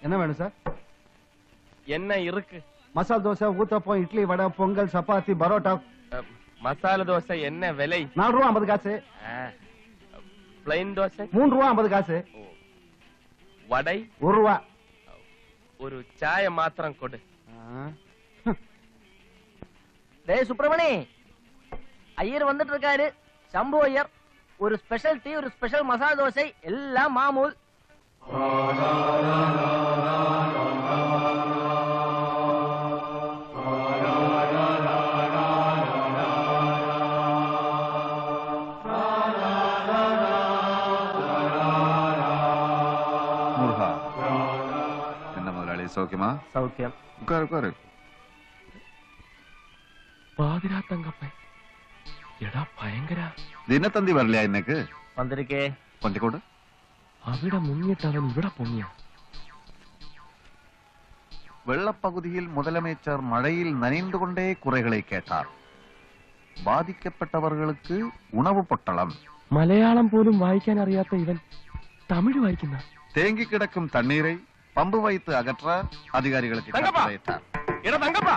என்ன வேணும் சார்? என்ன இருக்கு? மசால் தோசை, ஊத்தப்பம், இட்லி, வடை, பொங்கல், சப்பாத்தி, பரோட்டா. மசாலா தோசை என்ன விலை? 4 ரூபா 50 காசு. பிளைன் தோசை 3 ரூபா 50 காசு. வடை 1 ரூபா. ஒரு சாய மாத்திரம் கொடு. டேய் சுப்பிரமணி, ஐயர் வந்துட்டு இருக்காரு. சம்பு ஐயர். ஒரு ஸ்பெஷல் டீ, ஒரு ஸ்பெஷல் மசாலா தோசை, எல்லாம் மாமூல். சௌக்கியமா? சௌக்கியம். உட்காரு உட்காரு. பாதிரா தங்கப்ப எடா பயங்கர தினத்தந்தி வரலையா இன்னைக்கு? வந்திருக்கே. கொண்டு അവിടെ മുങ്ങിട്ടവൻ ഇവിടെ പൊങ്ങിയ. வெள்ளப்பகுதியில் முதலமைச்சர் மழையில் நனைந்து கொண்டே குறைகளை கேட்டார். பாதிக்கப்பட்டவர்களுக்கு உணவு பொட்டலம். മലയാളം പോലും വായിക്കാൻ അറിയാത്ത ഇവൻ തമിഴ് വായിക്കുന്ന. தேங்கி கிடக்கும் தண்ணீரை பம்பு வைத்து அகற்ற அதிகாரிகளுக்கு தங்கப்பா. கட்டளையிட்டார். എടാ തങ്കപ്പ,